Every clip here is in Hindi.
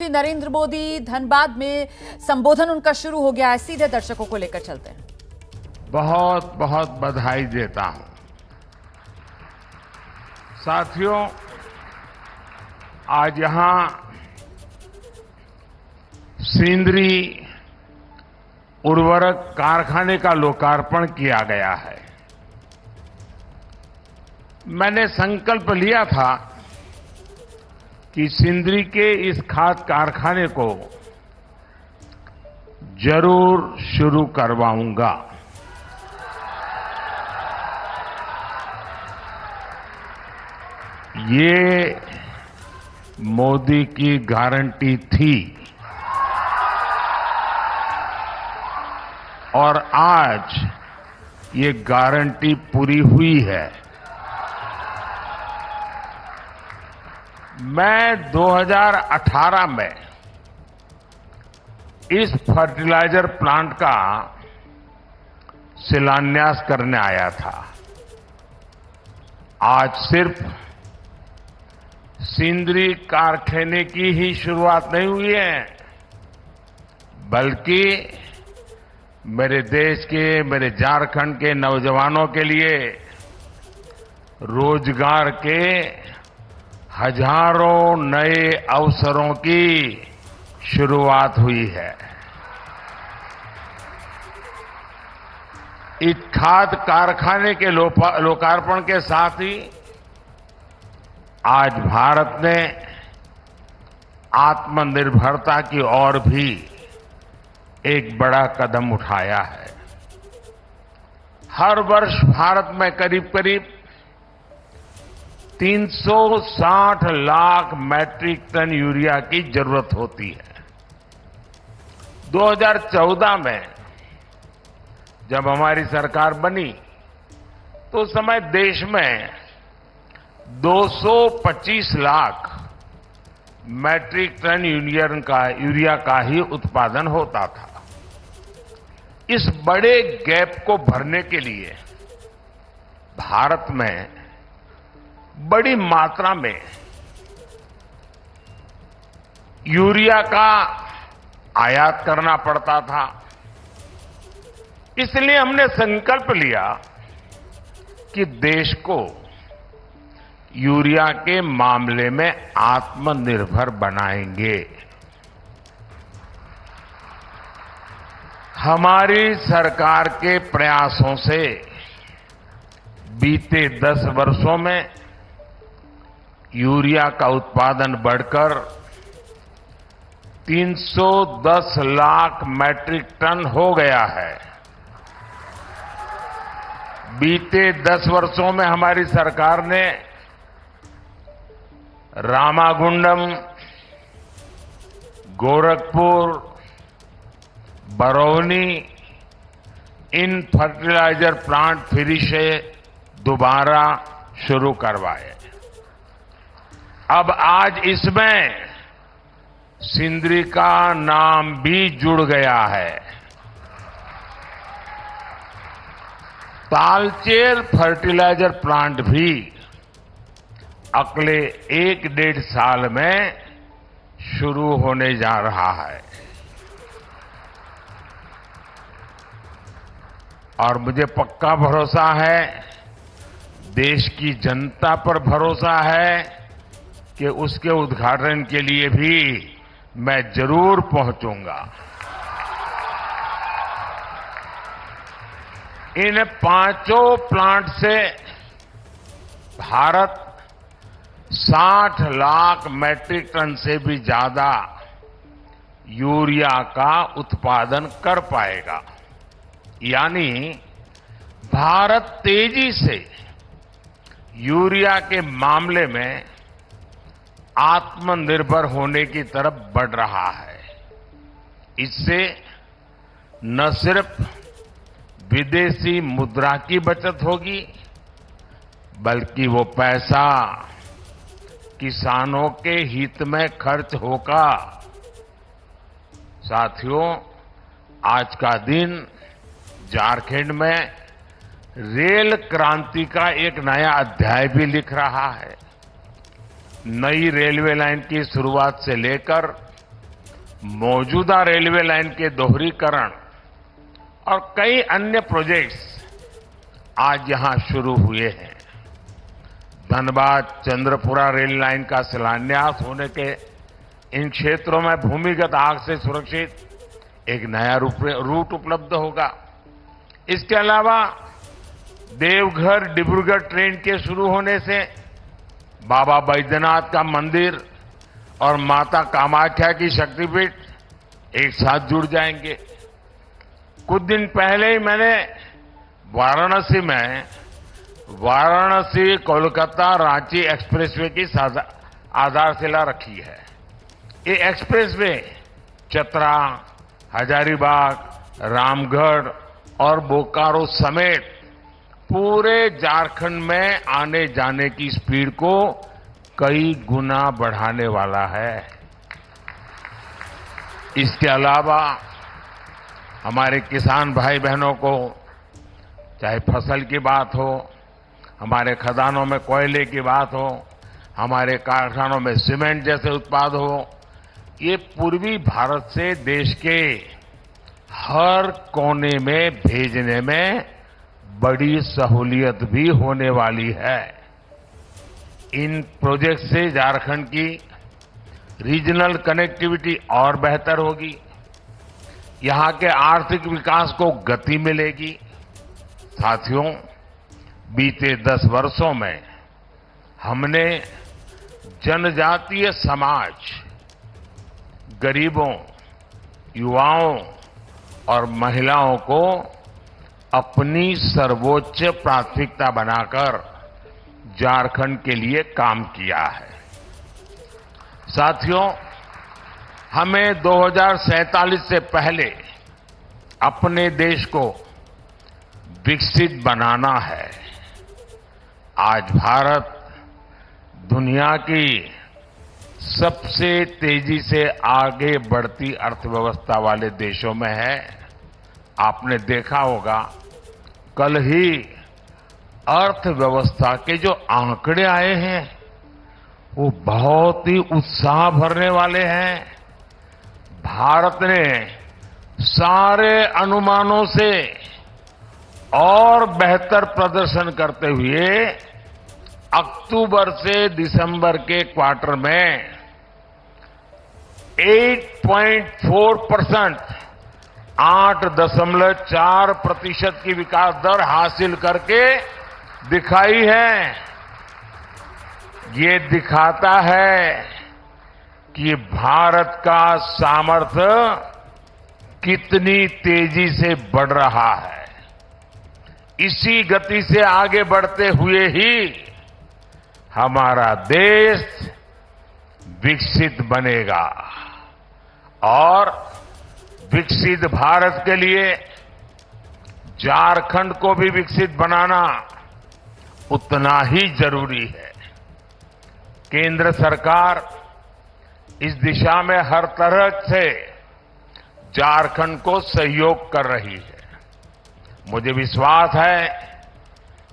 नरेंद्र मोदी धनबाद में संबोधन उनका शुरू हो गया है। सीधे दर्शकों को लेकर चलते हैं। बहुत बहुत बधाई देता हूं। साथियों, आज यहां सिंदरी उर्वरक कारखाने का लोकार्पण किया गया है। मैंने संकल्प लिया था कि सिंदरी के इस खाद कारखाने को जरूर शुरू करवाऊंगा। ये मोदी की गारंटी थी और आज ये गारंटी पूरी हुई है। मैं 2018 में इस फर्टिलाइजर प्लांट का शिलान्यास करने आया था। आज सिर्फ सिंदरी कारखाने की ही शुरुआत नहीं हुई है, बल्कि मेरे देश के, मेरे झारखंड के नौजवानों के लिए रोजगार के हजारों नए अवसरों की शुरुआत हुई है। इस खाद कारखाने के लोकार्पण के साथ ही आज भारत ने आत्मनिर्भरता की ओर भी एक बड़ा कदम उठाया है। हर वर्ष भारत में करीब करीब 360 लाख मैट्रिक टन यूरिया की जरूरत होती है। 2014 में जब हमारी सरकार बनी तो उस समय देश में 225 लाख मैट्रिक टन यूरिया का ही उत्पादन होता था। इस बड़े गैप को भरने के लिए भारत में बड़ी मात्रा में यूरिया का आयात करना पड़ता था। इसलिए हमने संकल्प लिया कि देश को यूरिया के मामले में आत्मनिर्भर बनाएंगे। हमारी सरकार के प्रयासों से बीते 10 वर्षों में यूरिया का उत्पादन बढ़कर 310 लाख मैट्रिक टन हो गया है। बीते 10 वर्षों में हमारी सरकार ने रामागुंडम, गोरखपुर, बरौनी इन फर्टिलाइजर प्लांट फिर से दोबारा शुरू करवाए। अब आज इसमें सिंदरी का नाम भी जुड़ गया है। तालचेर फर्टिलाइजर प्लांट भी अगले 1-1.5 साल में शुरू होने जा रहा है। और मुझे पक्का भरोसा है, देश की जनता पर भरोसा है कि उसके उद्घाटन के लिए भी मैं जरूर पहुंचूंगा। इन 5 प्लांट से भारत 60 लाख मैट्रिक टन से भी ज्यादा यूरिया का उत्पादन कर पाएगा। यानी भारत तेजी से यूरिया के मामले में आत्मनिर्भर होने की तरफ बढ़ रहा है। इससे न सिर्फ विदेशी मुद्रा की बचत होगी, बल्कि वो पैसा किसानों के हित में खर्च होगा। साथियों, आज का दिन झारखंड में रेल क्रांति का एक नया अध्याय भी लिख रहा है। नई रेलवे लाइन की शुरुआत से लेकर मौजूदा रेलवे लाइन के दोहरीकरण और कई अन्य प्रोजेक्ट्स आज यहां शुरू हुए हैं। धनबाद चंद्रपुरा रेल लाइन का शिलान्यास होने के इन क्षेत्रों में भूमिगत आग से सुरक्षित एक नया रूट उपलब्ध होगा। इसके अलावा देवघर डिब्रूगढ़ ट्रेन के शुरू होने से बाबा बैद्यनाथ का मंदिर और माता कामाख्या की शक्तिपीठ एक साथ जुड़ जाएंगे। कुछ दिन पहले ही मैंने वाराणसी कोलकाता रांची एक्सप्रेसवे की आधारशिला रखी है। ये एक्सप्रेसवे चतरा, हजारीबाग, रामगढ़ और बोकारो समेत पूरे झारखंड में आने जाने की स्पीड को कई गुना बढ़ाने वाला है। इसके अलावा हमारे किसान भाई बहनों को चाहे फसल की बात हो, हमारे खदानों में कोयले की बात हो, हमारे कारखानों में सीमेंट जैसे उत्पाद हो, ये पूर्वी भारत से देश के हर कोने में भेजने में बड़ी सहूलियत भी होने वाली है। इन प्रोजेक्ट से झारखंड की रीजनल कनेक्टिविटी और बेहतर होगी, यहां के आर्थिक विकास को गति मिलेगी। साथियों, बीते 10 वर्षों में हमने जनजातीय समाज, गरीबों, युवाओं और महिलाओं को अपनी सर्वोच्च प्राथमिकता बनाकर झारखंड के लिए काम किया है। साथियों, हमें 2047 से पहले अपने देश को विकसित बनाना है। आज भारत दुनिया की सबसे तेजी से आगे बढ़ती अर्थव्यवस्था वाले देशों में है। आपने देखा होगा, कल ही अर्थव्यवस्था के जो आंकड़े आए हैं वो बहुत ही उत्साह भरने वाले हैं। भारत ने सारे अनुमानों से और बेहतर प्रदर्शन करते हुए अक्टूबर से दिसंबर के क्वार्टर में 8.4%, 8.4% की विकास दर हासिल करके दिखाई है। ये दिखाता है कि भारत का सामर्थ्य कितनी तेजी से बढ़ रहा है। इसी गति से आगे बढ़ते हुए ही हमारा देश विकसित बनेगा और विकसित भारत के लिए झारखंड को भी विकसित बनाना उतना ही जरूरी है। केंद्र सरकार इस दिशा में हर तरह से झारखंड को सहयोग कर रही है। मुझे विश्वास है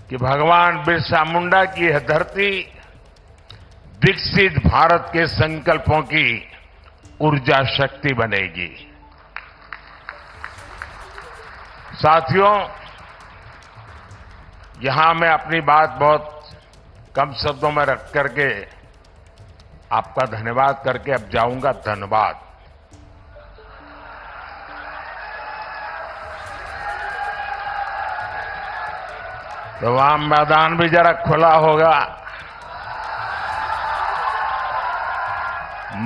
कि भगवान बिरसा मुंडा की यह धरती विकसित भारत के संकल्पों की ऊर्जा शक्ति बनेगी। साथियों, यहां मैं अपनी बात बहुत कम शब्दों में रख करके आपका धन्यवाद करके अब जाऊंगा धनबाद। तो वहां मैदान भी जरा खुला होगा,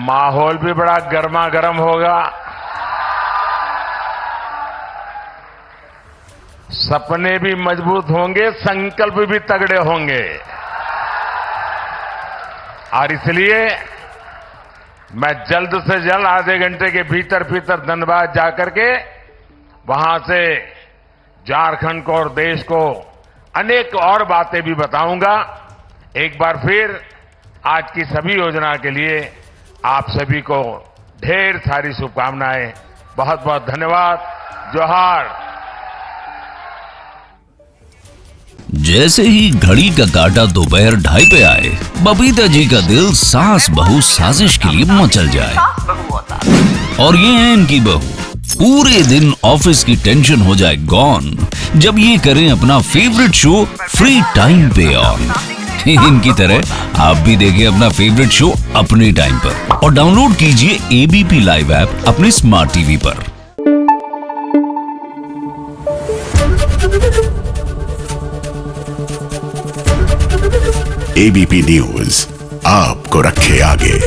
माहौल भी बड़ा गर्मा गर्म होगा, सपने भी मजबूत होंगे, संकल्प भी तगड़े होंगे। और इसलिए मैं जल्द से जल्द आधे घंटे के भीतर धनबाद जाकर के वहां से झारखंड को और देश को अनेक और बातें भी बताऊंगा। एक बार फिर आज की सभी योजना के लिए आप सभी को ढेर सारी शुभकामनाएं। बहुत बहुत धन्यवाद। जोहार। जैसे ही घड़ी का काटा दोपहर 2:30 पे आए, बबीता जी का दिल सास बहू साजिश के लिए मचल जाए। और ये है इनकी बहू, पूरे दिन ऑफिस की टेंशन हो जाए गॉन जब ये करें अपना फेवरेट शो फ्री टाइम पे ऑन। इनकी तरह आप भी देखिए अपना फेवरेट शो अपने टाइम पर और डाउनलोड कीजिए एबीपी लाइव ऐप अपने स्मार्ट टीवी पर। एबीपी न्यूज आपको रखे आगे।